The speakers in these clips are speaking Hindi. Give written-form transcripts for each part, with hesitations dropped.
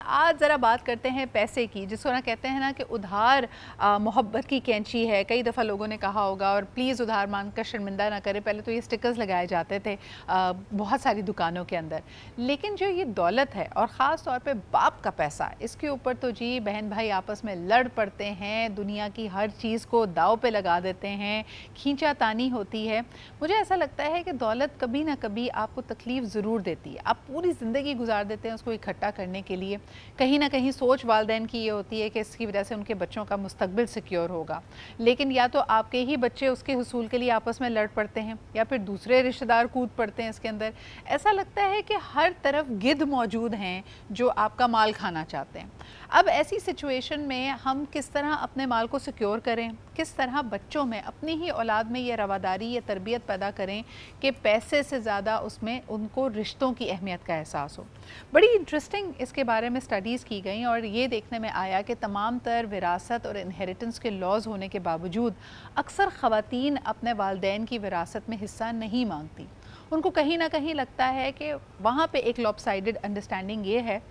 आज ज़रा बात करते हैं पैसे की, जिसको ना कहते हैं ना कि उधार मोहब्बत की कैंची है। कई दफ़ा लोगों ने कहा होगा, और प्लीज़ उधार मांगकर शर्मिंदा ना करें। पहले तो ये स्टिकर्स लगाए जाते थे बहुत सारी दुकानों के अंदर, लेकिन जो ये दौलत है और ख़ास तौर पे बाप का पैसा, इसके ऊपर तो जी बहन भाई आपस में लड़ पड़ते हैं, दुनिया की हर चीज़ को दाव पे लगा देते हैं, खींचातानी होती है। मुझे ऐसा लगता है कि दौलत कभी ना कभी आपको तकलीफ़ ज़रूर देती है। आप पूरी ज़िंदगी गुजार देते हैं उसको इकट्ठा करने के लिए। कहीं ना कहीं सोच वालिदैन की ये होती है कि इसकी वजह से उनके बच्चों का मुस्तकबिल सिक्योर होगा, लेकिन या तो आपके ही बच्चे उसके हुसूल के लिए आपस में लड़ पड़ते हैं या फिर दूसरे रिश्तेदार कूद पड़ते हैं इसके अंदर। ऐसा लगता है कि हर तरफ गिद्ध मौजूद हैं जो आपका माल खाना चाहते हैं। अब ऐसी सिचुएशन में हम किस तरह अपने माल को सिक्योर करें, किस तरह बच्चों में, अपनी ही औलाद में ये रवादारी, ये तरबियत पैदा करें कि पैसे से ज़्यादा उसमें उनको रिश्तों की अहमियत का एहसास हो। बड़ी इंटरेस्टिंग इसके बारे में स्टडीज़ की गई और ये देखने में आया कि तमाम तर विरासत और इनहेरिटेंस के लॉज होने के बावजूद अक्सर ख़वातीन अपने वालिदैन की विरासत में हिस्सा नहीं मांगती। उनको कहीं ना कहीं लगता है कि वहाँ पे एक लॉपसाइडेड अंडरस्टैंडिंग ये है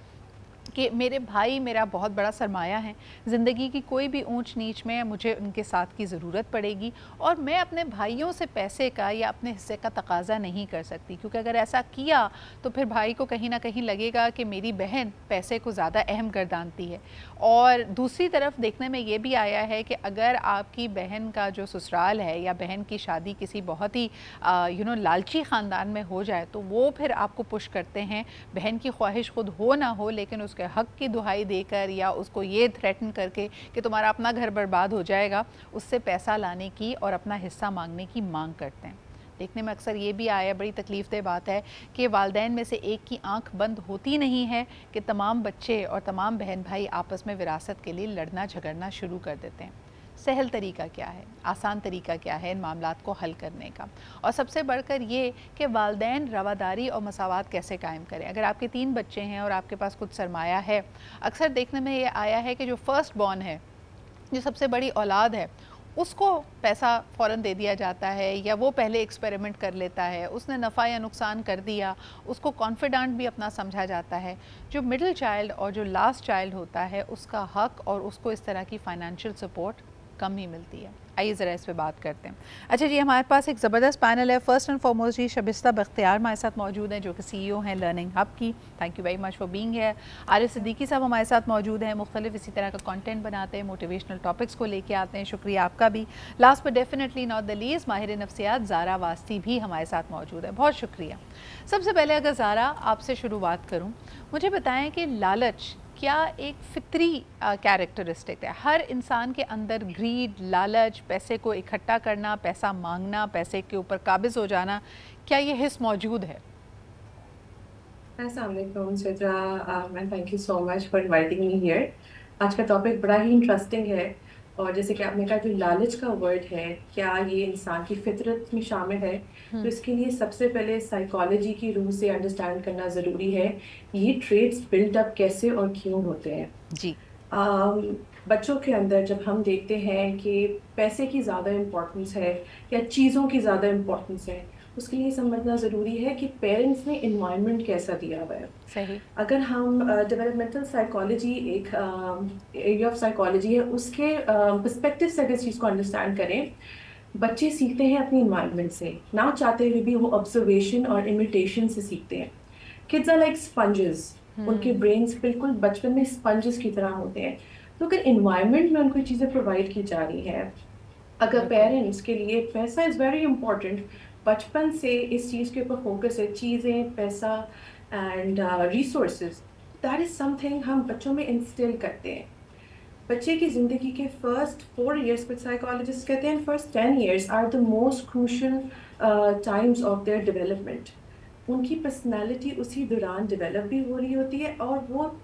कि मेरे भाई मेरा बहुत बड़ा सरमाया है, ज़िंदगी की कोई भी ऊंच नीच में मुझे उनके साथ की ज़रूरत पड़ेगी और मैं अपने भाइयों से पैसे का या अपने हिस्से का तकाज़ा नहीं कर सकती, क्योंकि अगर ऐसा किया तो फिर भाई को कहीं ना कहीं लगेगा कि मेरी बहन पैसे को ज़्यादा अहम गर्दानती है। और दूसरी तरफ देखने में ये भी आया है कि अगर आपकी बहन का जो ससुराल है या बहन की शादी किसी बहुत ही लालची ख़ानदान में हो जाए, तो वो फिर आपको पुश करते हैं, बहन की ख्वाहिश खुद हो ना हो लेकिन उसके हक की दुहाई देकर या उसको ये थ्रेटन करके कि तुम्हारा अपना घर बर्बाद हो जाएगा, उससे पैसा लाने की और अपना हिस्सा मांगने की मांग करते हैं। देखने में अक्सर ये भी आया, बड़ी तकलीफ़देह बात है कि वालिदैन में से एक की आंख बंद होती नहीं है कि तमाम बच्चे और तमाम बहन भाई आपस में विरासत के लिए लड़ना झगड़ना शुरू कर देते हैं। सहल तरीका क्या है, आसान तरीका क्या है इन मामलात को हल करने का, और सबसे बढ़कर ये कि वालिदैन रवादारी और मसावात कैसे कायम करें। अगर आपके 3 बच्चे हैं और आपके पास कुछ सरमाया है, अक्सर देखने में ये आया है कि जो फर्स्ट बॉर्न है, जो सबसे बड़ी औलाद है, उसको पैसा फ़ौरन दे दिया जाता है या वो पहले एक्सपेरिमेंट कर लेता है, उसने नफ़ा या नुकसान कर दिया, उसको कॉन्फिडेंट भी अपना समझा जाता है। जो मिडिल चाइल्ड और जो लास्ट चाइल्ड होता है उसका हक और उसको इस तरह की फ़ाइनेंशियल सपोर्ट कम ही मिलती है। आइए ज़रा इस पे बात करते हैं। अच्छा जी, हमारे पास एक ज़बरदस्त पैनल है। फ़र्स्ट एंड फॉरमोस्ट जी शबिस्ता बख्तियार हमारे साथ मौजूद हैं, जो कि CEO हैं लर्निंग हब की। Thank you very much for being here. Arif Siddiqui साहब हमारे साथ मौजूद हैं, मुख्तलिफ इसी तरह का कंटेंट बनाते हैं, मोटिवेशनल टॉपिक्स को लेके आते हैं। शुक्रिया आपका भी। Last but definitely not the least, माहिर नफ्सियात ज़ारा वास्ती भी हमारे साथ मौजूद है। बहुत शुक्रिया। सबसे पहले अगर ज़ारा आपसे शुरुआत करूँ, मुझे बताएँ कि लालच क्या एक फितरी कैरेक्टरिस्टिक है? हर इंसान के अंदर ग्रीड, लालच, पैसे को इकट्ठा करना, पैसा मांगना, पैसे के ऊपर काबिज हो जाना, क्या ये हिस्स मौजूद है? अस्सलाम वालेकुम Chitra, and thank you so much for inviting me here. आज का टॉपिक बड़ा ही इंटरेस्टिंग है, और जैसे कि आपने कहा जो लालच का वर्ड है, क्या ये इंसान की फितरत में शामिल है? तो इसके लिए सबसे पहले साइकोलॉजी की रूह से अंडरस्टैंड करना ज़रूरी है, ये ट्रेड्स बिल्डअप कैसे और क्यों होते हैं। जी। बच्चों के अंदर जब हम देखते हैं कि पैसे की ज़्यादा इम्पोर्टेंस है या चीज़ों की ज़्यादा इम्पोर्टेंस है, उसके लिए समझना ज़रूरी है कि पेरेंट्स ने इन्वायरमेंट कैसा दिया हुआ है। सही। अगर हम डेवलपमेंटल साइकोलॉजी एक एरिया ऑफ साइकोलॉजी है, उसके पर्सपेक्टिव से अगर इस चीज़ को अंडरस्टैंड करें, बच्चे सीखते हैं अपनी इन्वायरमेंट से, ना चाहते हुए भी वो ऑब्जर्वेशन और इमिटेशन से सीखते हैं। किड्स आर लाइक स्पंजेस, उनके ब्रेन्स बिल्कुल बचपन में स्पंजेस की तरह होते हैं। तो अगर इन्वायरमेंट में उनको चीज़ें प्रोवाइड की जा रही है, अगर पेरेंट्स के लिए पैसा इज़ वेरी इंपॉर्टेंट, बचपन से इस चीज़ के ऊपर फोकस है, चीज़ें, पैसा and resources, that is something हम बच्चों में इंस्टिल करते हैं। बच्चे की ज़िंदगी के फर्स्ट 4 years, कुछ साइकोलॉजिस्ट कहते हैं first 10 years are the most crucial times of their development. उनकी पर्सनैलिटी उसी दौरान डेवलप भी हो रही होती है, और वो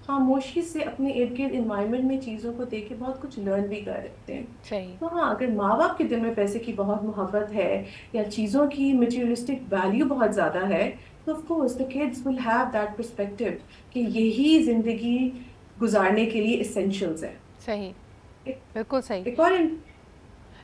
खामोशी से अपने इर्द गिर्द इन्वायरमेंट में चीज़ों को देख के बहुत कुछ लर्न भी कर सकते हैं। सही। तो हाँ, अगर माँ बाप के दिल में पैसे की बहुत मोहब्बत है या चीज़ों की मटेरियलिस्टिक वैल्यू बहुत ज़्यादा है, तो of course the kids will have that perspective कि यही ज़िंदगी गुजारने के लिए एसेंशियल्स है। सही। एक, बिल्कुल सही। एक और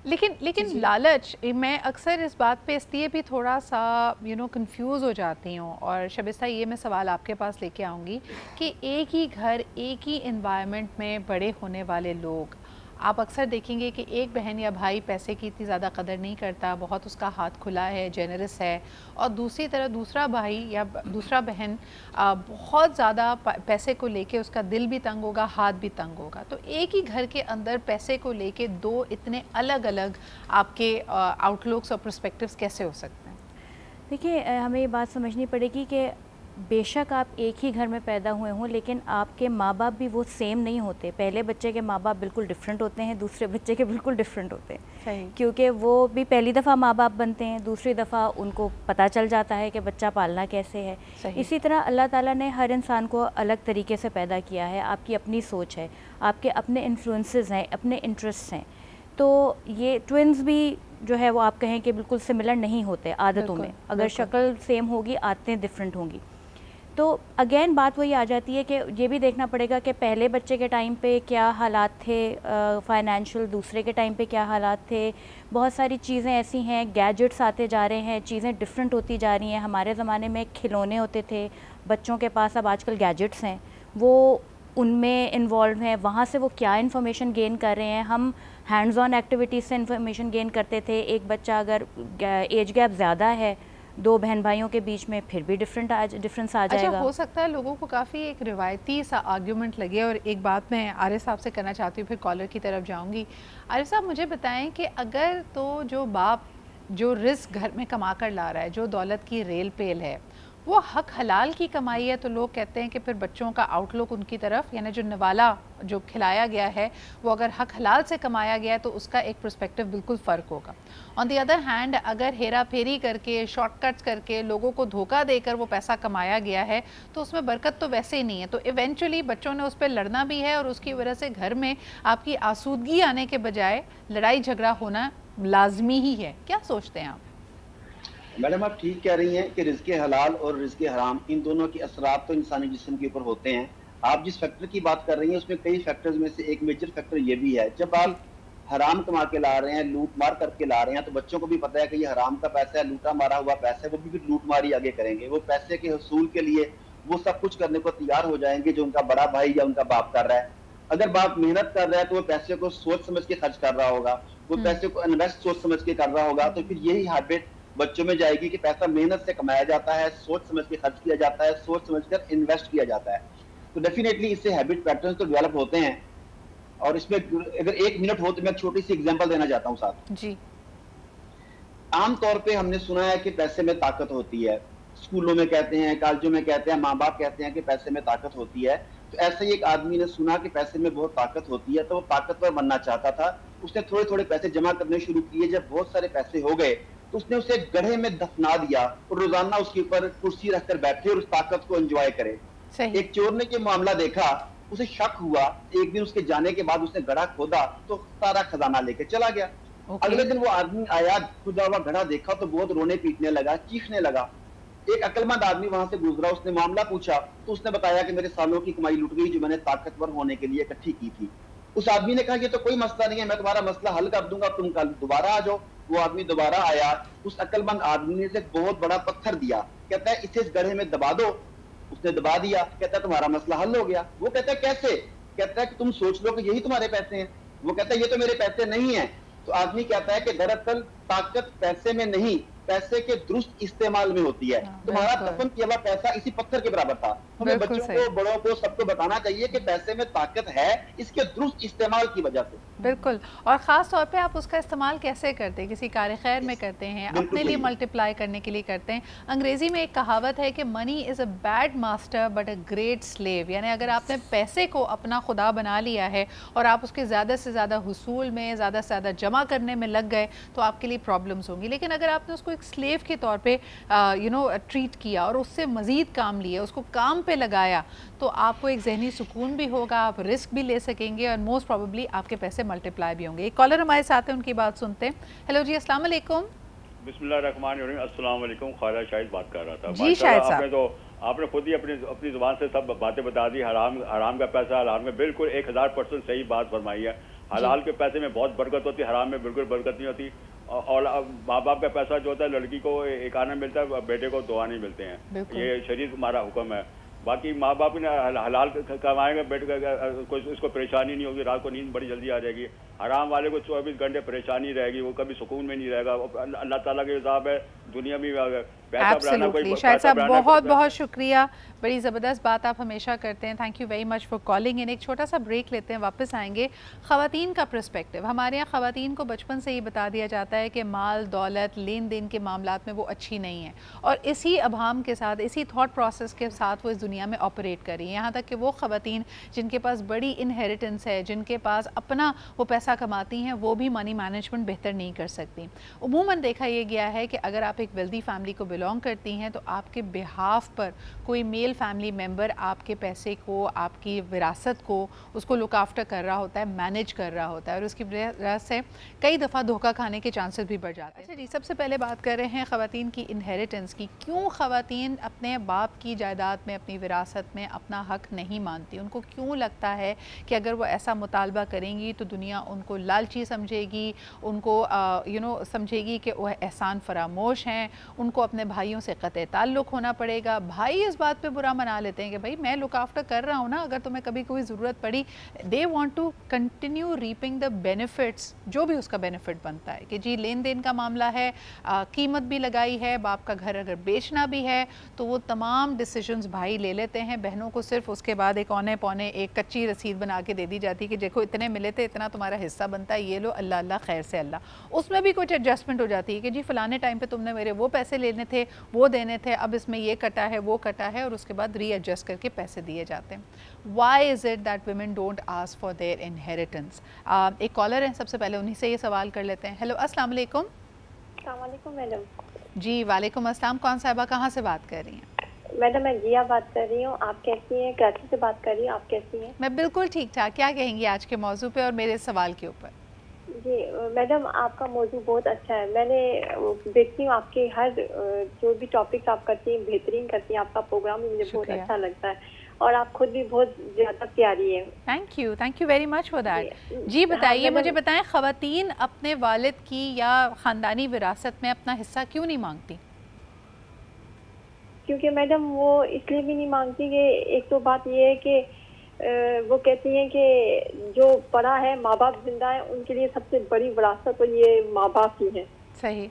लेकिन जी। लालच, मैं अक्सर इस बात पे इसलिए भी थोड़ा सा कंफ्यूज हो जाती हूँ, और शबिस्ता ये मैं सवाल आपके पास लेके आऊँगी कि एक ही घर, एक ही इन्वायरमेंट में बड़े होने वाले लोग, आप अक्सर देखेंगे कि एक बहन या भाई पैसे की इतनी ज़्यादा कदर नहीं करता, बहुत उसका हाथ खुला है, जेनरस है, और दूसरी तरफ दूसरा भाई या दूसरा बहन बहुत ज़्यादा पैसे को लेके उसका दिल भी तंग होगा, हाथ भी तंग होगा। तो एक ही घर के अंदर पैसे को लेके दो इतने अलग अलग आपके आउटलुक्स और पर्सपेक्टिव्स कैसे हो सकते हैं? देखिए, हमें ये बात समझनी पड़ेगी कि बेशक आप एक ही घर में पैदा हुए हों, लेकिन आपके माँ बाप भी वो सेम नहीं होते। पहले बच्चे के माँ बाप बिल्कुल डिफरेंट होते हैं, दूसरे बच्चे के बिल्कुल डिफरेंट होते हैं। सही। क्योंकि वो भी पहली दफ़ा माँ बाप बनते हैं, दूसरी दफ़ा उनको पता चल जाता है कि बच्चा पालना कैसे है। सही। इसी तरह अल्लाह ताला ने हर इंसान को अलग तरीके से पैदा किया है। आपकी अपनी सोच है, आपके अपने इन्फ्लुएंसेस हैं, अपने इंटरेस्ट हैं। तो ये ट्विन्स भी जो है वो आप कहें कि बिल्कुल सिमिलर नहीं होते आदतों में। अगर शक्ल सेम होगी, आदतें डिफरेंट होंगी। तो अगेन बात वही आ जाती है कि ये भी देखना पड़ेगा कि पहले बच्चे के टाइम पे क्या हालात थे फाइनेंशियल, दूसरे के टाइम पे क्या हालात थे। बहुत सारी चीज़ें ऐसी हैं, गैजेट्स आते जा रहे हैं, चीज़ें डिफरेंट होती जा रही हैं। हमारे ज़माने में खिलौने होते थे, बच्चों के पास अब आजकल गैजेट्स हैं, वो उनमें इन्वॉल्व हैं। वहाँ से वो क्या इन्फॉर्मेशन गेन कर रहे हैं। हम हैंड्स ऑन एक्टिविटीज़ से इन्फॉर्मेशन गेन करते थे। एक बच्चा अगर एज गैप ज़्यादा है दो बहन भाइयों के बीच में, फिर भी डिफरेंस आ जाएगा। अच्छा, हो सकता है लोगों को काफ़ी एक रिवायती सा आर्ग्यूमेंट लगे। और एक बात मैं आरिफ साहब से करना चाहती हूँ, फिर कॉलर की तरफ जाऊँगी। आरिफ साहब, मुझे बताएं कि अगर तो जो बाप जो रिस्क घर में कमा कर ला रहा है, जो दौलत की रेल पेल है, वो हक हलाल की कमाई है, तो लोग कहते हैं कि फिर बच्चों का आउटलुक उनकी तरफ, यानी जो नवाला जो खिलाया गया है वो अगर हक हलाल से कमाया गया है तो उसका एक पर्सपेक्टिव बिल्कुल फ़र्क होगा। ऑन दी अदर हैंड, अगर हेरा फेरी करके, शॉर्टकट्स करके, लोगों को धोखा देकर वो पैसा कमाया गया है तो उसमें बरकत तो वैसे ही नहीं है। तो इवेंचुअली बच्चों ने उस पर लड़ना भी है, और उसकी वजह से घर में आपकी आसूदगी आने के बजाय लड़ाई झगड़ा होना लाजमी ही है। क्या सोचते हैं आप? मैडम, आप ठीक कह रही हैं कि रिज़्क़े हलाल और रिज़्क़े हराम, इन दोनों के असरात तो इंसानी जिस्म के ऊपर होते हैं। आप जिस फैक्टर की बात कर रही हैं उसमें कई फैक्टर्स में से एक मेजर फैक्टर ये भी है, जब आप हराम कमा के ला रहे हैं, लूट मार करके ला रहे हैं, तो बच्चों को भी पता है कि ये हराम का पैसा है, लूटा मारा हुआ पैसा है, वो भी फिर लूट मारी आगे करेंगे। वो पैसे के हसूल के लिए वो सब कुछ करने को तैयार हो जाएंगे जो उनका बड़ा भाई या उनका बाप कर रहा है। अगर बाप मेहनत कर रहा है तो वो पैसे को सोच समझ के खर्च कर रहा होगा, वो पैसे को इन्वेस्ट सोच समझ के कर रहा होगा। तो फिर यही हैबिट बच्चों में जाएगी कि पैसा मेहनत से कमाया जाता है, सोच समझ के खर्च किया जाता है, सोच समझ कर इन्वेस्ट किया जाता है। तो डेफिनेटली इससे हैबिट पैटर्न तो डेवलप होते हैं। और इसमें अगर 1 मिनट हो तो मैं छोटी सी एग्जांपल देना चाहता हूं साथ जी। आमतौर पे हमने सुना है कि पैसे में ताकत होती है, स्कूलों में कहते हैं, कॉलेजों में कहते हैं, माँ बाप कहते हैं कि पैसे में ताकत होती है। तो ऐसे ही एक आदमी ने सुना कि पैसे में बहुत ताकत होती है, तो वो ताकतवर बनना चाहता था। उसने थोड़े थोड़े पैसे जमा करने शुरू किए। जब बहुत सारे पैसे हो गए तो उसने उसे गड्ढे में दफना दिया और रोजाना उसके ऊपर कुर्सी रखकर बैठे और उस ताकत को एंजॉय करे। एक चोर ने ये मामला देखा, उसे शक हुआ। एक दिन उसके जाने के बाद उसने गड्ढा खोदा तो सारा खजाना लेके चला गया। अगले दिन वो आदमी आया, खुदा हुआ गड्ढा देखा तो बहुत रोने पीटने लगा, चीखने लगा। एक अक्लमंद आदमी वहां से गुजरा, उसने मामला पूछा तो उसने बताया कि मेरे सालों की कमाई लुट गई जो मैंने ताकतवर होने के लिए इकट्ठी की थी। उस आदमी ने कहा ये तो कोई मसला नहीं है, मैं तुम्हारा मसला हल कर दूंगा, तुम कल दोबारा आ जाओ। वो आदमी दोबारा आया, उस अक्लमंद आदमी ने एक बहुत बड़ा पत्थर दिया, कहता है इसे इस गड्ढे में दबा दो। उसने दबा दिया, कहता है तुम्हारा मसला हल हो गया। वो कहता है कैसे? कहता है कि तुम सोच लो कि यही तुम्हारे पैसे हैं। वो कहता है ये तो मेरे पैसे नहीं है। तो आदमी कहता है कि दरअसल ताकत पैसे में नहीं, पैसे के दुरुस्त इस्तेमाल में होती है। तुम्हारा दफन किया हुआ पैसा इसी पत्थर के बराबर था। हमें बच्चों को, बड़ों को, सबको बताना चाहिए कि पैसे में ताकत है इसके दुरुस्त इस्तेमाल की वजह से। बिल्कुल। और ख़ास तौर पे आप उसका इस्तेमाल कैसे करते हैं? किसी कार खैर में करते हैं, अपने लिए मल्टीप्लाई करने के लिए करते हैं। अंग्रेज़ी में एक कहावत है कि money is a bad master but a great slave, यानी अगर आपने पैसे को अपना खुदा बना लिया है और आप उसके ज़्यादा से ज़्यादा हुसूल में, ज़्यादा से ज़्यादा जमा करने में लग गए तो आपके लिए प्रॉब्लम्स होंगी। लेकिन अगर आपने उसको एक स्लेव के तौर पे ट्रीट किया और उससे मज़ीद काम लिया, उसको काम पे लगाया, तो आपको एक जहनी सुकून भी होगा, आप रिस्क भी ले सकेंगे और मोस्ट प्रोबेबली आपके पैसे मल्टीप्लाई भी होंगे। एक कॉलर हमारे साथ हैं, उनकी बात सुनते हैं। हेलो जी, अस्सलाम वालेकुम। बिस्मिल्लाहिर्रहमानिर्रहीम। अस्सलाम वालेकुम। ख्वाजा शाहिद बात कर रहा था। जी शाहिद साहब, आपने खुद ही अपनी ज़ुबान से सब बातें बता दी। हराम का पैसा, हराम में बिल्कुल 1000% सही बात फरमाई है। हलाल के पैसे में बहुत बरकत होती है, हराम में बिल्कुल बरकत नहीं होती। और माँ बाप का पैसा जो होता है लड़की को एक आना मिलता है, बेटे को 2 आने मिलते हैं। ये शरीयत हमारा हुक्म है। बाकी माँ बाप ने हलाल कमाएंगे, बेटे को इसको परेशानी नहीं होगी, रात को नींद बड़ी जल्दी आ जाएगी। हराम वाले को 24 घंटे परेशानी रहेगी, वो कभी सुकून में नहीं रहेगा। अल्लाह ताला के हिसाब है दुनिया में पैसा बढ़ाना कोई। शाहिद साहब बहुत बहुत शुक्रिया, बड़ी ज़बरदस्त बात आप हमेशा करते हैं। Thank you very much for calling in. एक छोटा सा ब्रेक लेते हैं, वापस आएंगे। ख़वातीन का पर्सपेक्टिव, हमारे यहाँ ख़वातीन को बचपन से ही बता दिया जाता है कि माल दौलत लेन देन के मामलात में वो अच्छी नहीं है, और इसी अभाम के साथ, इसी थॉट प्रोसेस के साथ वो इस दुनिया में ऑपरेट करी है। यहाँ तक कि वो ख़वातीन जिनके पास बड़ी इनहेरिटेंस है, जिनके पास अपना वो पैसा कमाती हैं, वो भी मनी मैनेजमेंट बेहतर नहीं कर सकती। उमूमन देखा यह गया है कि अगर आप एक वेल्दी फैमिली को बिलोंग करती हैं तो आपके बिहाफ पर कोई मेल फैमिली मेम्बर आपके पैसे को, आपकी विरासत को, उसको लुक आफ्टर कर रहा होता है, मैनेज कर रहा होता है, और उसकी वजह से कई दफ़ा धोखा खाने के चांसेस भी बढ़ जाते हैं। अच्छा जी, सबसे पहले बात कर रहे हैं ख़वातीन की इनहेरिटेंस की। क्यों ख़वातीन अपने बाप की जायदाद में, अपनी विरासत में अपना हक नहीं मानती? उनको क्यों लगता है कि अगर वो ऐसा मुतालबा करेंगी तो दुनिया उनको लालची समझेगी, उनको समझेगी कि वह एहसान फरामोश हैं, उनको अपने भाइयों से क़त्ए ताल्लुक़ होना पड़ेगा। भाई इस बात पे बुरा मना लेते हैं कि भाई मैं लुक आफ्टर कर रहा हूँ ना, अगर तुम्हें कभी कोई ज़रूरत पड़ी, they want to continue reaping the benefits, जो भी उसका बेनिफिट बनता है। कि जी लेन देन का मामला है, कीमत भी लगाई है, बाप का घर अगर बेचना भी है तो वो तमाम डिसीजंस भाई ले लेते हैं। बहनों को सिर्फ उसके बाद एक औने पौने एक कच्ची रसीद बना के दे दी जाती है कि देखो इतने मिले थे, इतना तुम्हारा हिस्सा बनता है, ये लो, अल्लाह अल्लाह खैर से अल्लाह। उसमें भी कुछ एडजस्टमेंट हो जाती है कि जी फ़लाने टाइम पे तुमने मेरे वो पैसे लेने थे, वो देने थे, अब इसमें ये कटा है, वो कटा है, और उसके बाद रीएडजस्ट करके पैसे दिए जाते हैं। Why is it that women don't ask for their inheritance? एक कॉलर है, सबसे पहले उन्हीं से ये सवाल कर लेते हैं। हेलो, अस्सलाम वालेकुम। मैडम जी वालेकुम अस्सलाम। कौन साहिबा, कहाँ से बात कर रही हैं? मैडम मैं जिया बात कर रही हूँ। आप कैसी हैं? कराची से बात कर रही हूँ। आप कैसी हैं? मैं बिल्कुल ठीक ठाक। क्या कहेंगी आज के मौजू पे और मेरे सवाल के ऊपर? जी मैडम, आपका मौजू बहुत अच्छा है। मैंने देखती हूँ आपके हर जो भी टॉपिक्स आप करती हैं बेहतरीन करती हैं। आपका प्रोग्राम भी मुझे बहुत अच्छा लगता है, और आप खुद भी बहुत ज़्यादा प्यारी है। Thank you very much for that. जी बताइए, मुझे बताएं, ख़वातीन अपने वालिद की या ख़ानदानी विरासत में अपना हिस्सा क्यों नहीं मांगती? क्योंकि मैडम वो इसलिए भी नहीं मांगती कि एक तो बात ये है कि वो कहती हैं कि जो पड़ा है, माँ बाप जिंदा है, उनके लिए सबसे बड़ी विरासत तो ये माँ बाप ही है। सही।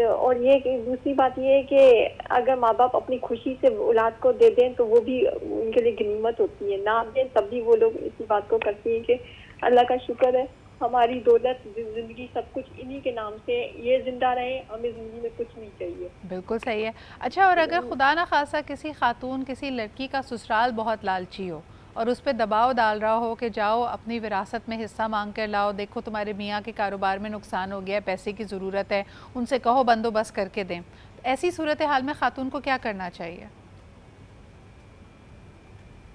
और ये दूसरी बात ये है कि अगर माँ बाप अपनी खुशी से औलाद को दे दें तो वो भी उनके लिए गनीमत होती है, ना दें तब भी वो लोग इसी बात को करती हैं कि अल्लाह का शुक्र है, हमारी दौलत जिंदगी सब कुछ इन्हीं के नाम से, ये जिंदा रहे, हमें जिंदगी में कुछ नहीं चाहिए। बिल्कुल सही है। अच्छा, और अगर खुदा ना खासा किसी खातून, किसी लड़की का ससुराल बहुत लालची हो और उस पर दबाव डाल रहा हो कि जाओ अपनी विरासत में हिस्सा मांग कर लाओ, देखो तुम्हारे मियाँ के कारोबार में नुकसान हो गया, पैसे की ज़रूरत है, उनसे कहो बंदोबस्त करके दें, ऐसी सूरत हाल में खातून को क्या करना चाहिए?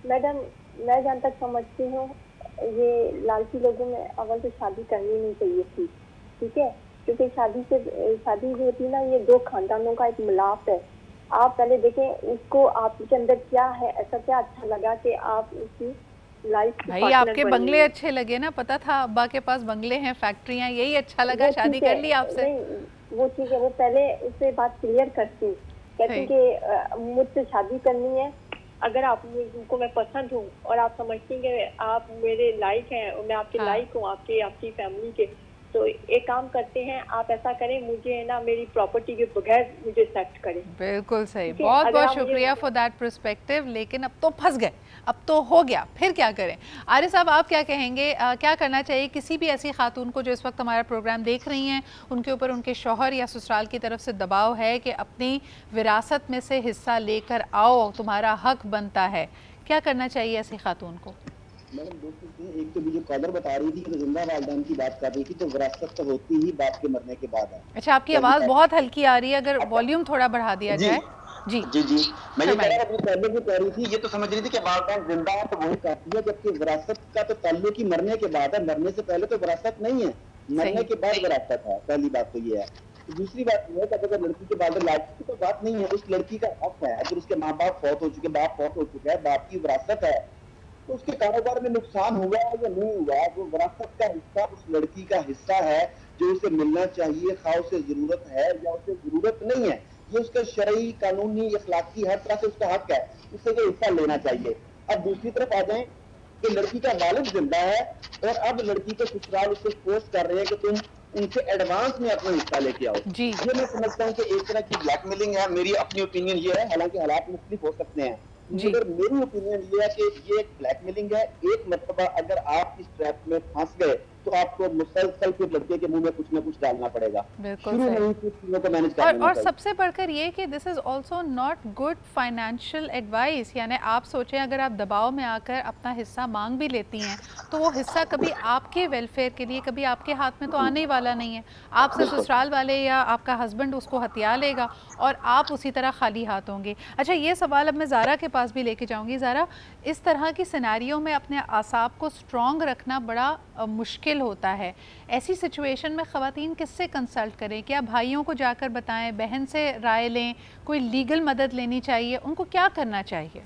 मैडम मैं जहाँ तक समझती हूँ, ये लालची लोगों में अव्वल तो शादी करनी नहीं चाहिए थी, ठीक है? क्योंकि शादी जो होती है ना, ये दो खानदानों का एक मिलाप है। आप पहले देखें उसको, आपके अंदर क्या है, ऐसा क्या अच्छा लगा कि आप उसकी लाइफ भाई आपके बंगले अच्छे लगे ना, पता था अब्बा के पास बंगले हैं, फैक्ट्रियां, यही अच्छा लगा, शादी कर ली आपसे? नहीं वो ठीक है, वो पहले उससे बात क्लियर करती, कहती कि मुझसे शादी करनी है, अगर आपको मैं पसंद हूँ और आप समझती हैं कि आप मेरे लायक हैं और मैं आपके लायक हूँ, आपकी फैमिली के, तो एक काम करते हैं, आप ऐसा करें, मुझे है ना मेरी प्रॉपर्टी के बगैर मुझे सेट करें। बिल्कुल सही, बहुत बहुत शुक्रिया फॉर दैट पर्सपेक्टिव। लेकिन अब तो फंस गए, अब तो हो गया, फिर क्या करें? आरिफ साहब आप क्या कहेंगे, क्या करना चाहिए किसी भी ऐसी खातून को जो इस वक्त हमारा प्रोग्राम देख रही हैं, उनके ऊपर उनके शौहर या ससुराल की तरफ से दबाव है कि अपनी विरासत में से हिस्सा लेकर आओ, तुम्हारा हक बनता है, क्या करना चाहिए ऐसी खातून को? मैडम दो चीजें, एक तो भी जो कॉलर बता रही थी कि जिंदा वालिदैन की बात कर रही थी, तो विरासत तो होती ही बाप के मरने के बाद है। अच्छा, आपकी आवाज़ बहुत हल्की आ रही है, अगर वॉल्यूम थोड़ा बढ़ा दिया जाए। जी मैं ये कह रहा था, पहले भी कह रही थी, ये तो समझ रही थी कि वालिदैन जिंदा है तो वही कहती है, जबकि विरासत का तो ताल्लुक ही मरने के बाद है, मरने से पहले तो विरासत नहीं है, मरने के बाद विरासत है। पहली बात तो ये है। दूसरी बात यह है कि अगर लड़की के बाद लायकी की तो बात नहीं है, उस लड़की का हक है, अगर उसके माँ बाप फौत हो चुके, बाप फौत हो चुका है, बाप की विरासत है, तो उसके कारोबार में नुकसान हुआ या नहीं हुआ, वो विरासत का हिस्सा उस लड़की का हिस्सा है जो उसे मिलना चाहिए, खा उसे जरूरत है या उसे जरूरत नहीं है, ये उसका शरई, कानूनी, इखलाकी हर तरह से उसका हक है, उससे ये हिस्सा लेना चाहिए। अब दूसरी तरफ आ जाएं कि लड़की का वालिद जिंदा है और अब लड़की को ससुराल उससे फोर्स कर रहे हैं कि तुम उनसे एडवांस में अपना हिस्सा लेके आओ। ये मैं समझता हूँ कि एक तरह की ब्लैकमेलिंग है। मेरी अपनी ओपिनियन ये है, हालांकि हालात मुख्तलिफ हो सकते हैं, मगर मेरी ओपिनियन ये है कि ये एक ब्लैकमेलिंग है। एक मरतबा अगर आप इस ट्रैप में फंस गए तो आपको मुसलसल फिर लड़के के मुंह में कुछ ना कुछ डालना पड़ेगा। बिल्कुल सही। और सबसे बढ़कर ये कि this is also not good financial advice. यानी आप सोचें अगर आप दबाव में आकर अपना हिस्सा मांग भी लेती हैं तो वो हिस्सा कभी आपके वेलफेयर के लिए, कभी आपके हाथ में तो आने ही वाला नहीं है। आपसे ससुराल वाले या आपका हस्बैंड उसको हथिया लेगा और आप उसी तरह खाली हाथ होंगे। अच्छा, ये सवाल अब मैं ज़ारा के पास भी लेके जाऊँगी। ज़ारा, इस तरह की सिनेरियो में अपने आसाब को स्ट्रॉन्ग रखना बड़ा मुश्किल होता है। ऐसी सिचुएशन में ख़वातीन किससे कंसल्ट करें? क्या भाइयों को जाकर बताएं, बहन से राय लें, कोई लीगल मदद लेनी चाहिए, उनको क्या करना चाहिए?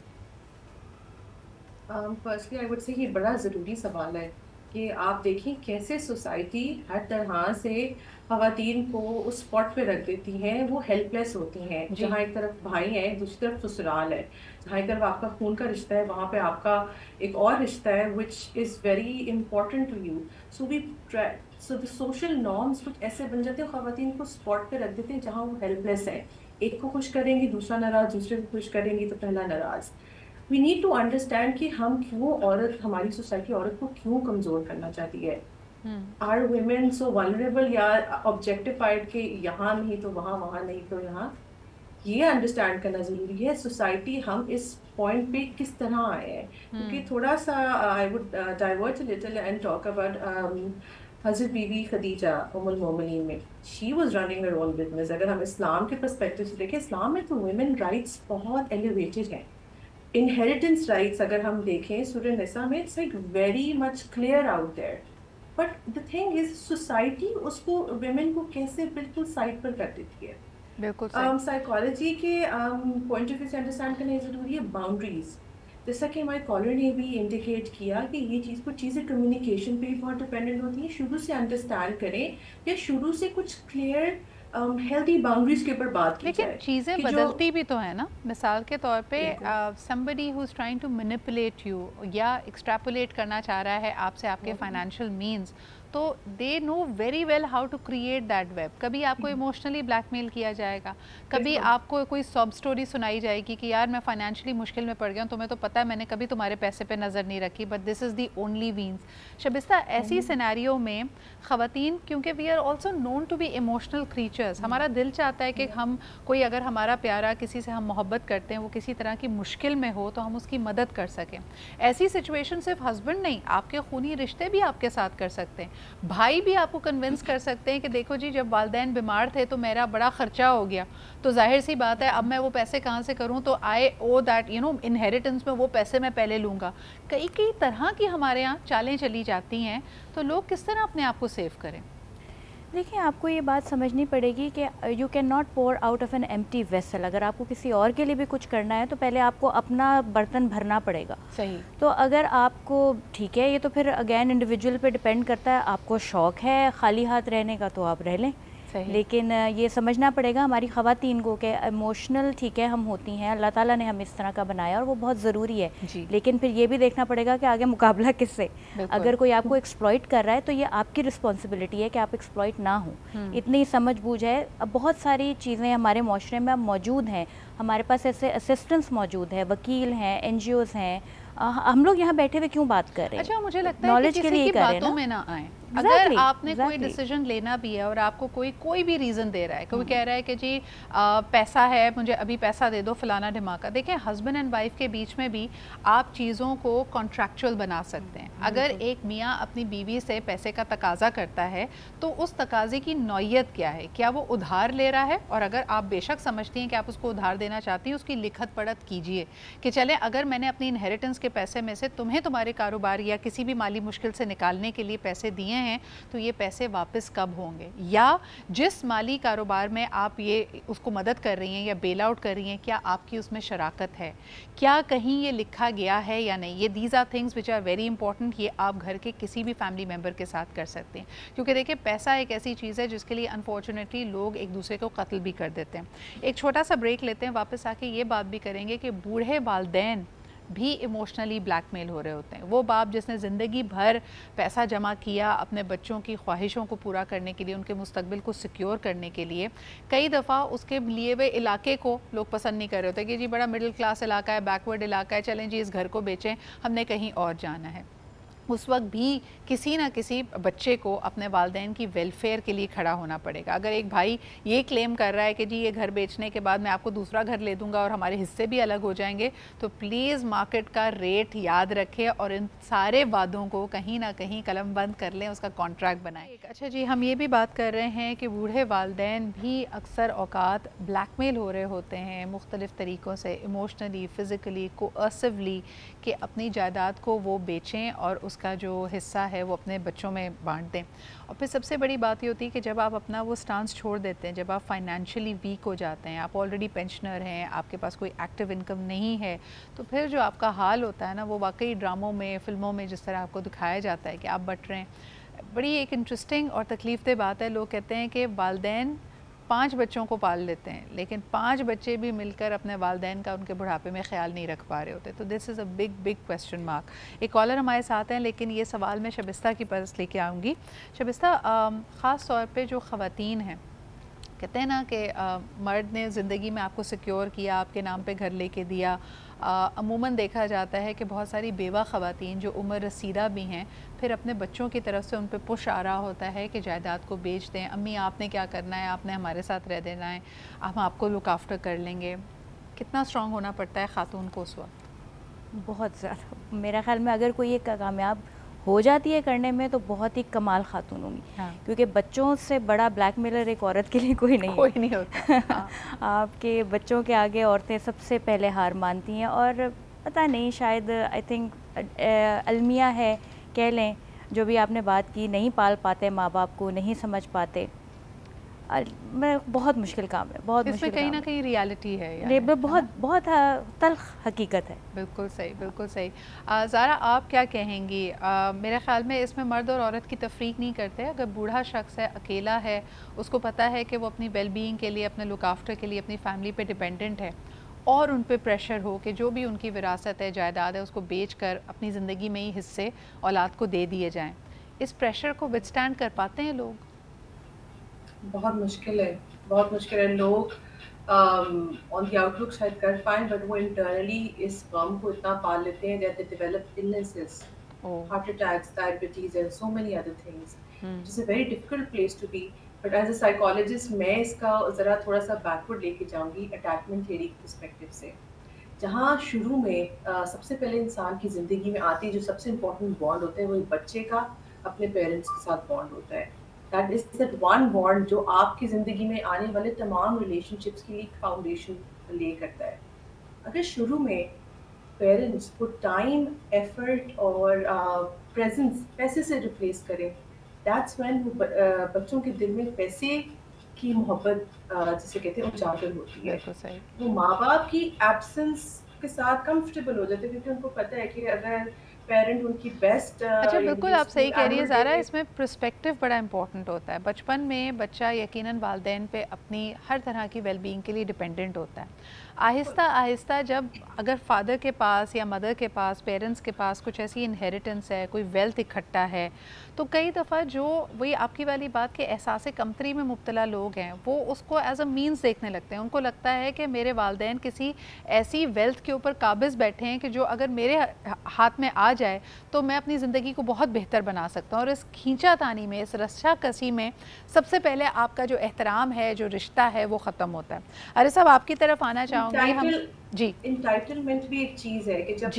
फर्स्टली आई वुड से ये बड़ा ज़रूरी सवाल है कि आप देखें कैसे सोसाइटी हर तरह से ख़वातीन को उस स्पॉट पे रख देती हैं, वो हेल्पलेस होती हैं। जहाँ एक तरफ भाई है, दूसरी तरफ ससुराल है। जहाँ एक तरफ आपका खून का रिश्ता है, वहाँ पे आपका एक और रिश्ता है which is very important to you. So the social norms कुछ ऐसे बन जाते हैं, ख़वातीन को स्पॉट पे रख देते हैं जहाँ वो हेल्पलेस है। एक को खुश करेंगी दूसरा नाराज़, दूसरे को खुश करेंगी तो पहला नाराज़। वी नीड टू अंडरस्टैंड कि हम क्यों औरत, हमारी सोसाइटी औरत को क्यों कमज़ोर करना चाहती है। आर वुमेन सो वल्नरेबल या ऑब्जेक्टिफाइड के यहाँ नहीं तो वहाँ, वहाँ नहीं तो यहाँ? ये अंडरस्टैंड करना ज़रूरी है। सोसाइटी हम इस पॉइंट पे किस तरह आए हैं, क्योंकि थोड़ा सा I would divert a little and talk about हज़रत बीबी खदीजा उम्मुल मोमिनीन में। She was running her own business. अगर हम इस्लाम के पर्सपेक्टिव से देखें, इस्लाम में तो वुमेन राइट्स बहुत एलिवेटेड हैं। इनहेरिटेंस राइट्स अगर हम देखें सूरह निसा में, it's like very much clear out there. But the thing is society उसको, वुमेन को कैसे बिल्कुल साइड पर कर देती है। बिल्कुल साइकोलॉजी के पॉइंट ऑफ व्यू से अंडरस्टैंड करना ज़रूरी है बाउंड्रीज। जैसा कि हमारे कॉलर ने भी इंडिकेट किया कि ये चीज़, कुछ चीज़ें कम्युनिकेशन पे भी बहुत डिपेंडेंट होती हैं। शुरू से अंडरस्टैंड करें या शुरू से कुछ क्लियर हेल्दी बाउंड्रीज के ऊपर बात की जाए। लेकिन चीज़ें बदलती भी तो है ना। मिसाल के तौर पे somebody who is trying to manipulate you या एक्सट्रैपोलेट करना चाह रहा है आपसे आपके फाइनेंशियल मीन्स, तो they know very well how to create that web. कभी आपको इमोशनली ब्लैकमेल किया जाएगा, कभी आपको कोई सॉब स्टोरी सुनाई जाएगी कि यार मैं फाइनेंशियली मुश्किल में पड़ गया हूँ, तुम्हें तो पता है मैंने कभी तुम्हारे पैसे पे नज़र नहीं रखी, but this is the only means. Shabista, ऐसी सिनेरियो में ख़वातीन, क्योंकि we are also known to be emotional creatures, हमारा दिल चाहता है कि हम कोई, अगर हमारा प्यारा किसी से हम मोहब्बत करते हैं, वो किसी तरह की मुश्किल में हो तो हम उसकी मदद कर सकें। ऐसी सिचुएशन सिर्फ हस्बैंड नहीं, आपके खूनी रिश्ते भी आपके साथ कर सकते हैं। भाई भी आपको कन्विंस कर सकते हैं कि देखो जी, जब वालिदैन बीमार थे तो मेरा बड़ा ख़र्चा हो गया, तो जाहिर सी बात है अब मैं वो पैसे कहाँ से करूँ, तो आई ओ दैट यू नो इनहेरिटेंस में वो पैसे मैं पहले लूँगा। कई कई तरह की हमारे यहाँ चालें चली जाती हैं, तो लोग किस तरह अपने आप को सेव करें? देखिए, आपको ये बात समझनी पड़ेगी कि you can not pour out of an empty vessel. अगर आपको किसी और के लिए भी कुछ करना है तो पहले आपको अपना बर्तन भरना पड़ेगा। सही। तो अगर आपको, ठीक है, ये तो फिर अगेन इंडिविजुअल पे डिपेंड करता है, आपको शौक़ है खाली हाथ रहने का तो आप रह लें, लेकिन ये समझना पड़ेगा हमारी ख़वातीन को कि इमोशनल, ठीक है, हम होती हैं, अल्लाह ताला ने हमें इस तरह का बनाया और वो बहुत ज़रूरी है, लेकिन फिर ये भी देखना पड़ेगा कि आगे मुकाबला किससे। अगर कोई आपको एक्सप्लॉइट कर रहा है तो ये आपकी रिस्पॉन्सिबिलिटी है कि आप एक्सप्लॉइट ना हो। इतनी समझ बूझ है। अब बहुत सारी चीज़ें हमारे माशरे में अब मौजूद हैं, हमारे पास ऐसे असिस्टेंट्स मौजूद है, वकील हैं, NGOs हैं। हम लोग यहाँ बैठे हुए क्यों बात कर रहे हैं? अच्छा, मुझे लगता है कि किसी की बातों में ना आए। अगर आपने कोई डिसीजन लेना भी है और आपको कोई भी रीज़न दे रहा है, कोई कह रहा है कि जी पैसा है, मुझे अभी पैसा दे दो, फलाना ढिमाका। देखें, हस्बैंड एंड वाइफ के बीच में भी आप चीज़ों को कॉन्ट्रैक्चुअल बना सकते हैं। अगर एक मियाँ अपनी बीवी से पैसे का तकाजा करता है तो उस तकाजे की नौयत क्या है, क्या वो उधार ले रहा है? और अगर आप बेशक समझती हैं कि आप उसको उधार देना चाहती हैं, उसकी लिखत पढ़त कीजिए कि चले, अगर मैंने अपनी इनहेरिटेंस के पैसे में से तुम्हें तुम्हारे कारोबार या किसी भी माली मुश्किल से निकालने के लिए पैसे दिए हैं तो ये पैसे वापस कब होंगे, या जिस माली कारोबार में आप ये उसको मदद कर रही हैं या बेल आउट कर रही हैं, क्या आपकी उसमें शराकत है, क्या कहीं ये लिखा गया है या नहीं। ये these are things which are very important. ये आप घर के किसी भी फैमिली मेम्बर के साथ कर सकते हैं, क्योंकि देखिए पैसा एक ऐसी चीज़ है जिसके लिए अनफॉर्चुनेटली लोग एक दूसरे को कत्ल भी कर देते हैं। एक छोटा सा ब्रेक लेते हैं, वापस आके ये बात भी करेंगे कि बूढ़े वालिदैन भी इमोशनली ब्लैकमेल हो रहे होते हैं। वो बाप जिसने ज़िंदगी भर पैसा जमा किया अपने बच्चों की ख्वाहिशों को पूरा करने के लिए, उनके मुस्तकबिल को सिक्योर करने के लिए, कई दफ़ा उसके लिए वे इलाके को लोग पसंद नहीं कर रहे होते कि जी बड़ा मिडिल क्लास इलाका है, बैकवर्ड इलाका है, चलें जी इस घर को बेचें, हमने कहीं और जाना है। उस वक्त भी किसी ना किसी बच्चे को अपने वालिदैन की वेलफेयर के लिए खड़ा होना पड़ेगा। अगर एक भाई ये क्लेम कर रहा है कि जी ये घर बेचने के बाद मैं आपको दूसरा घर ले दूंगा और हमारे हिस्से भी अलग हो जाएंगे, तो प्लीज़ मार्केट का रेट याद रखें और इन सारे वादों को कहीं ना कहीं कलम बंद कर लें, उसका कॉन्ट्रैक्ट बनाएं। अच्छा जी, हम ये भी बात कर रहे हैं कि बूढ़े वालिदैन भी अक्सर औकात ब्लैकमेल हो रहे होते हैं मुख्तलिफ़ तरीक़ों से, इमोशनली, फ़िज़िकली, कोअर्सिवली, कि अपनी जायदाद को वो बेचें और उसका जो हिस्सा है वो अपने बच्चों में बांट दें। और फिर सबसे बड़ी बात ये होती है कि जब आप अपना वो स्टांस छोड़ देते हैं, जब आप फाइनेंशियली वीक हो जाते हैं, आप ऑलरेडी पेंशनर हैं, आपके पास कोई एक्टिव इनकम नहीं है, तो फिर जो आपका हाल होता है ना, वो वाकई ड्रामों में, फ़िल्मों में जिस तरह आपको दिखाया जाता है कि आप बट रहे हैं। बड़ी एक इंटरेस्टिंग और तकलीफ़देह बात है, लोग कहते हैं कि वालिदैन 5 बच्चों को पाल लेते हैं, लेकिन 5 बच्चे भी मिलकर अपने वालिदैन का उनके बुढ़ापे में ख्याल नहीं रख पा रहे होते। तो this is a big big question mark. एक कॉलर हमारे साथ हैं, लेकिन ये सवाल मैं शबिस्ता की पास लेके आऊँगी। शबिस्ता, ख़ास तौर पे जो ख़वातीन हैं, कहते हैं ना कि मर्द ने ज़िंदगी में आपको सिक्योर किया, आपके नाम पे घर लेके दिया। अमूमन देखा जाता है कि बहुत सारी बेवा ख़वातीन जो उम्र रसीदा भी हैं, फिर अपने बच्चों की तरफ से उन पे पुश आ रहा होता है कि जायदाद को बेच दें, अम्मी आपने क्या करना है, आपने हमारे साथ रह देना है, हम आपको लुक आफ्टर कर लेंगे। कितना स्ट्रॉन्ग होना पड़ता है ख़ातून को उस वक्त? बहुत ज़्यादा। मेरा ख़्याल में अगर कोई एक कामयाब हो जाती है करने में तो बहुत ही कमाल खातून होंगी। हाँ। क्योंकि बच्चों से बड़ा ब्लैकमेलर एक औरत के लिए कोई नहीं होता। हाँ। आपके बच्चों के आगे औरतें सबसे पहले हार मानती हैं, और पता नहीं, शायद आई थिंक अलमिया है कह लें, जो भी आपने बात की, नहीं पाल पाते माँ बाप को, नहीं समझ पाते। बहुत मुश्किल काम है, बहुत मुश्किल। कहीं ना कहीं रियलिटी है, बहुत तल्ख हकीकत है। बिल्कुल सही, बिल्कुल सही। ज़ारा, आप क्या कहेंगी? मेरे ख़्याल में इसमें मर्द और औरत की तफरीक नहीं करते। अगर बूढ़ा शख्स है, अकेला है, उसको पता है कि वो अपनी वेलबींग के लिए, अपने लुक आफ्टर के लिए अपनी फैमिली पे डिपेंडेंट है, और उन पे प्रेशर हो कि जो भी उनकी विरासत है, जायदाद है, उसको बेच कर अपनी ज़िंदगी में ही हिस्से औलाद को दे दिए जाएँ, इस प्रेशर को विथस्टैंड कर पाते हैं लोग? बहुत मुश्किल है, बहुत मुश्किल है। लोग ऑन द आउटलुक शायद कर पाएँ, बट वो इंटरनली इस गम को इतना पाल लेते हैं that they develop illnesses, heart attacks, diabetes and so many other things. It's a very difficult place to be. But as a psychologist मैं इसका ज़रा थोड़ा सा बैकवर्ड लेके जाऊंगी अटैचमेंट थ्योरी के पर्सपेक्टिव से, जहाँ शुरू में सबसे पहले इंसान की ज़िंदगी में आती जो सबसे इम्पोर्टेंट बॉन्ड होता है, वो बच्चे का अपने पेरेंट्स के साथ बॉन्ड होता है। That is that one bond जो आपकी ज़िंदगी में आने वाले तमाम रिलेशनशिप्स के लिए फाउंडेशन ले करता है। अगर शुरू में पेरेंट्स को टाइम, एफर्ट और प्रेजेंस पैसे से रिप्लेस करें, दैट्स व्हेन बच्चों के दिल में पैसे की मोहब्बत जिसे कहते हैं उजागर होती है। वो माँ बाप की एब्सेंस के साथ कंफर्टेबल हो जाते हैं, क्योंकि उनको पता है कि अगर पेरेंट उनकी बेस्ट। अच्छा, बिल्कुल आप सही कह रही है ज़ारा, इसमें पर्सपेक्टिव बड़ा इंपॉर्टेंट होता है। बचपन में बच्चा यकीनन वालिदैन पे अपनी हर तरह की वेलबींग के लिए डिपेंडेंट होता है। आहिस्ता आहिस्ता जब अगर फादर के पास या मदर के पास, पेरेंट्स के पास कुछ ऐसी इनहेरिटेंस है, कोई वेल्थ इकट्ठा है, तो कई दफ़ा जो वही आपकी वाली बात के एहसास कमतरी में मुब्तला लोग हैं, वो उसको एज अ मीन्स देखने लगते हैं। उनको लगता है कि मेरे वालिदैन किसी ऐसी वेल्थ के ऊपर काबिज़ बैठे हैं कि जो अगर मेरे हाथ में आ जाए तो मैं अपनी ज़िंदगी को बहुत बेहतर बना सकता हूँ। और इस खींचातानी में, इस रस्साकसी में सबसे पहले आपका जो एहतराम है, जो रिश्ता है, वो ख़त्म होता है। अरे साहब, आपकी तरफ आना चाहूँगी हम। जी, इंटाइटलमेंट भी एक चीज़ है कि जब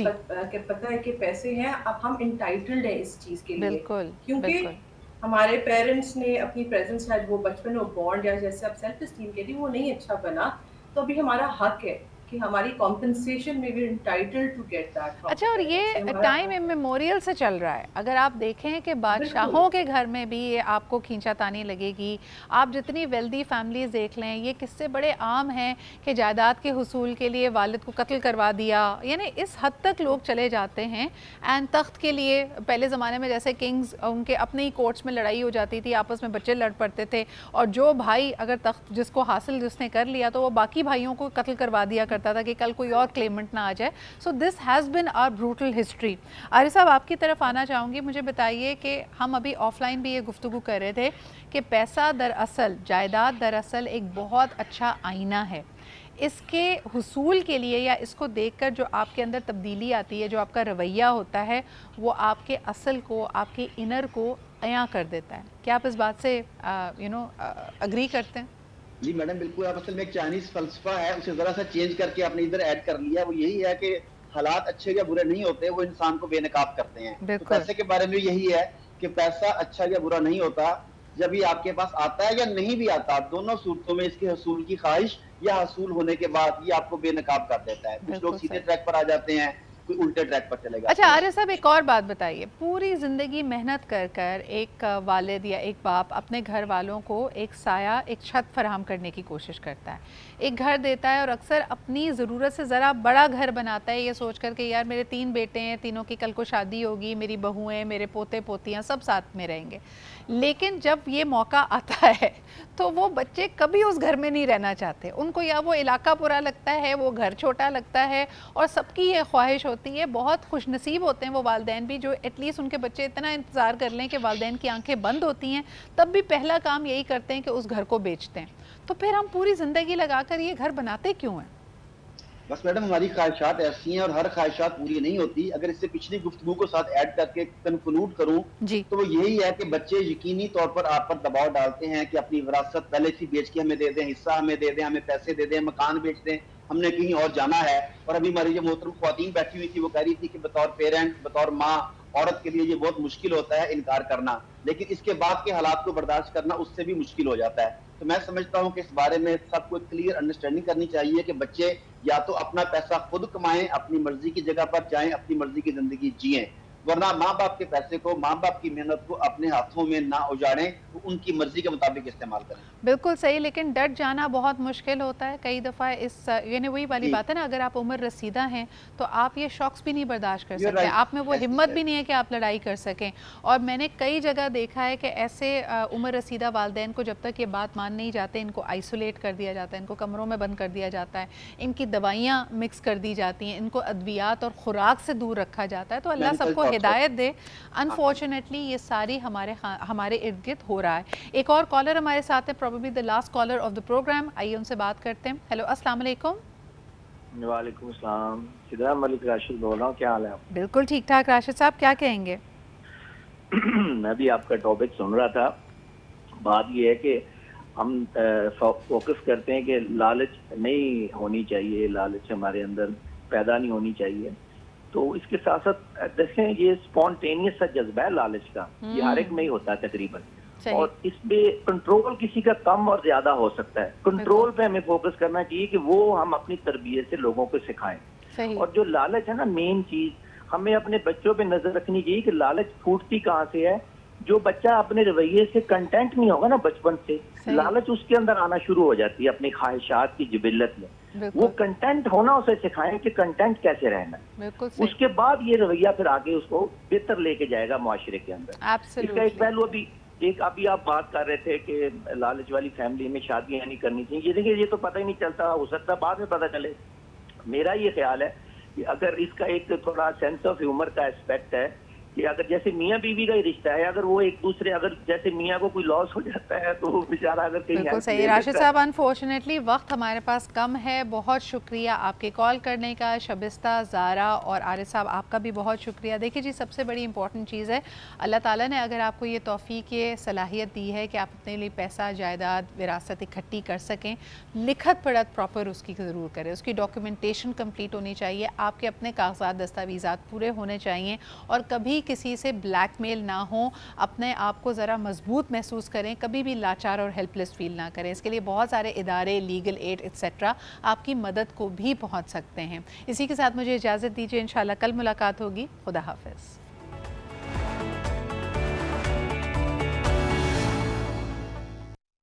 पता है कि पैसे हैं, अब हम इंटाइटल्ड हैं इस चीज़ के लिए। बिल्कुल, क्योंकि हमारे पेरेंट्स ने अपनी प्रेजेंस, शायद वो बचपन में बॉन्ड या जैसे आप सेल्फ एस्टीम के लिए वो नहीं अच्छा बना, तो अभी हमारा हक है कि हमारी कॉम्पेंसेशन में we entitled to get that. अच्छा, और ये टाइम इमेमोरियल से चल रहा है। अगर आप देखें कि बादशाहों के घर में भी ये आपको खींचातानी लगेगी। आप जितनी वेल्दी फैमिलीज देख लें, ये किस्से बड़े आम हैं कि जायदाद के हुसूल के लिए वालिद को कत्ल करवा दिया, यानी इस हद तक लोग चले जाते हैं। एंड तख्त के लिए पहले ज़माने में जैसे किंग्स, उनके अपने ही कोर्ट्स में लड़ाई हो जाती थी, आपस में बच्चे लड़ पड़ते थे, और जो भाई अगर तख्त जिसको हासिल जिसने कर लिया तो वो बाकी भाइयों को कत्ल करवा दिया करता था कि कल कोई और क्लेमेंट ना आ जाए। So this has been our brutal history. Arif साहब, आपकी तरफ आना चाहूँगी। मुझे बताइए कि हम अभी ऑफलाइन भी ये गुफ्तगू कर रहे थे कि पैसा दरअसल, जायदाद दरअसल एक बहुत अच्छा आईना है। इसके हुसूल के लिए या इसको देखकर जो आपके अंदर तब्दीली आती है, जो आपका रवैया होता है, वो आपके असल को, आपके इनर को अयां कर देता है। क्या आप इस बात से अग्री करते हैं? जी मैडम, बिल्कुल। आप असल में एक चाइनीज फलसफा है, उसे जरा सा चेंज करके आपने इधर ऐड कर लिया। वो यही है कि हालात अच्छे या बुरे नहीं होते, वो इंसान को बेनकाब करते हैं। तो पैसे के बारे में यही है कि पैसा अच्छा या बुरा नहीं होता, जब ये आपके पास आता है या नहीं भी आता, दोनों सूरतों में इसके हसूल की ख्वाहिश या हसूल होने के बाद ये आपको बेनकाब कर देता है। कुछ लोग सीधे ट्रैक पर आ जाते हैं, कोई उल्टे ट्रैक पर चलेगा। अच्छा आरिफ साहब, एक और बात बताइए। पूरी ज़िंदगी मेहनत कर कर एक वालिद या एक बाप अपने घर वालों को एक साया, एक छत फराहम करने की कोशिश करता है, एक घर देता है, और अक्सर अपनी ज़रूरत से ज़रा बड़ा घर बनाता है, ये सोच कर कि यार मेरे 3 बेटे हैं, तीनों की कल को शादी होगी, मेरी बहुएं, मेरे पोते पोतियाँ सब साथ में रहेंगे। लेकिन जब ये मौका आता है तो वो बच्चे कभी उस घर में नहीं रहना चाहते। उनको या वो इलाका बुरा लगता है, वो घर छोटा लगता है, और सबकी ये ख्वाहिश होती है। बहुत खुशनसीब होते हैं वो वालिदैन भी जो एटलीस्ट उनके बच्चे इतना इंतज़ार कर लें कि वालिदैन की आंखें बंद होती हैं, तब भी पहला काम यही करते हैं कि उस घर को बेचते हैं। तो फिर हम पूरी ज़िंदगी लगाकर ये घर बनाते क्यों हैं? बस मैडम, हमारी ख्वाहिशात ऐसी हैं और हर ख्वाहिशात पूरी नहीं होती। अगर इससे पिछली गुफ्तगू को साथ ऐड करके कंक्लूड करूं तो वो यही है कि बच्चे यकीनी तौर पर आप पर दबाव डालते हैं कि अपनी विरासत पहले से बेच के हमें दे दें, हिस्सा हमें दे दें, हमें पैसे दे दें, मकान बेच दें, हमने कहीं और जाना है। और अभी हमारी जो मोहतरम ख्वातीन बैठी हुई थी वो कह रही थी कि बतौर पेरेंट, बतौर माँ, औरत के लिए ये बहुत मुश्किल होता है इनकार करना, लेकिन इसके बाद के हालात को बर्दाश्त करना उससे भी मुश्किल हो जाता है। तो मैं समझता हूँ कि इस बारे में सबको क्लियर अंडरस्टैंडिंग करनी चाहिए कि बच्चे या तो अपना पैसा खुद कमाएं, अपनी मर्जी की जगह पर जाएं, अपनी मर्जी की जिंदगी जिएं, वरना माँ बाप के पैसे को, माँ बाप की मेहनत को अपने हाथों में ना उजाड़ें, तो उनकी मर्जी के मुताबिक इस्तेमाल करें। बिल्कुल सही, लेकिन डट जाना बहुत मुश्किल होता है कई दफ़ा। इस यानी वही वाली बात है ना, अगर आप उम्र रसीदा हैं तो आप ये शौक़ भी नहीं बर्दाश्त कर सकते, आप में वो हिम्मत भी नहीं है कि आप लड़ाई कर सकें। और मैंने कई जगह देखा है कि ऐसे उम्र रसीदा वालिदैन को जब तक ये बात मान नहीं जाते, इनको आइसोलेट कर दिया जाता है, इनको कमरों में बंद कर दिया जाता है, इनकी दवाइयाँ मिक्स कर दी जाती हैं, इनको अद्वियात और खुराक से दूर रखा जाता है। तो अल्लाह सबको हिदायत दे। अनफॉर्चुनेटली ये सारी हमारे इर्द गिर्द हो रहा है। एक और कॉलर हमारे साथ है, probably the last caller of the programme. आइए उनसे बात करते हैं। हेलो, अस्सलाम वालेकुम। वालेकुम सलाम, सिद्रा मलिक राशिद बोल रहा हूँ। क्या हाल है? बिल्कुल ठीक ठाक। राशिद साहब क्या कहेंगे? मैं भी आपका टॉपिक सुन रहा था। बात ये है कि हम फोकस करते हैं कि लालच नहीं होनी चाहिए, लालच हमारे अंदर पैदा नहीं होनी चाहिए। तो इसके साथ साथ देखें, ये स्पॉन्टेनियस सा जज्बा है लालच का, ये हर एक में ही होता है तकरीबन, और इसमें कंट्रोल किसी का कम और ज्यादा हो सकता है। कंट्रोल पे हमें फोकस करना चाहिए कि वो हम अपनी तरबियत से लोगों को सिखाएं। और जो लालच है ना, मेन चीज हमें अपने बच्चों पे नजर रखनी चाहिए कि लालच फूटती कहाँ से है। जो बच्चा अपने रवैये से कंटेंट नहीं होगा ना बचपन से, लालच उसके अंदर आना शुरू हो जाती है अपनी ख्वाहिशात की जिबिल्लत में। वो कंटेंट होना उसे सिखाएं कि कंटेंट कैसे रहना, उसके बाद ये रवैया फिर आगे उसको बेहतर लेके जाएगा मुआशरे के अंदर। इसका एक पहलू अभी आप बात कर रहे थे कि लालच वाली फैमिली में शादियां नहीं करनी चाहिए। ये देखिए, ये तो पता ही नहीं चलता, हो सकता बाद में पता चले। मेरा ये ख्याल है कि अगर इसका एक थोड़ा सेंस ऑफ ह्यूमर का एस्पेक्ट है कि अगर जैसे मियाँ बीवी का ही रिश्ता है, अगर वो एक दूसरे, अगर जैसे मियाँ को कोई लॉस हो जाता है तो वो बेचारा अगर कहीं। बिल्कुल सही राशिद साहब, अनफॉर्चुनेटली वक्त हमारे पास कम है। बहुत शुक्रिया आपके कॉल करने का। शबिस्ता, ज़ारा और आरिफ साहब, आपका भी बहुत शुक्रिया। देखिए जी, सबसे बड़ी इंपॉर्टेंट चीज़ है, अल्लाह ताला ने अगर आपको ये तौफीक, ये सलाहियत दी है कि आप अपने लिए पैसा, जायदाद, विरासत इकट्ठी कर सकें, लिखत पढ़त प्रॉपर उसकी ज़रूर करें, उसकी डॉक्यूमेंटेशन कम्प्लीट होनी चाहिए, आपके अपने कागजात, दस्तावेज़ात पूरे होने चाहिए। और कभी किसी से ब्लैकमेल ना हो, अपने आप को ज़रा मजबूत महसूस करें, कभी भी लाचार और हेल्पलेस फील ना करें। इसके लिए बहुत सारे इदारे, लीगल एड एक्सेट्रा आपकी मदद को भी पहुँच सकते हैं। इसी के साथ मुझे इजाज़त दीजिए, इंशाल्लाह कल मुलाकात होगी। खुदा हाफिज़।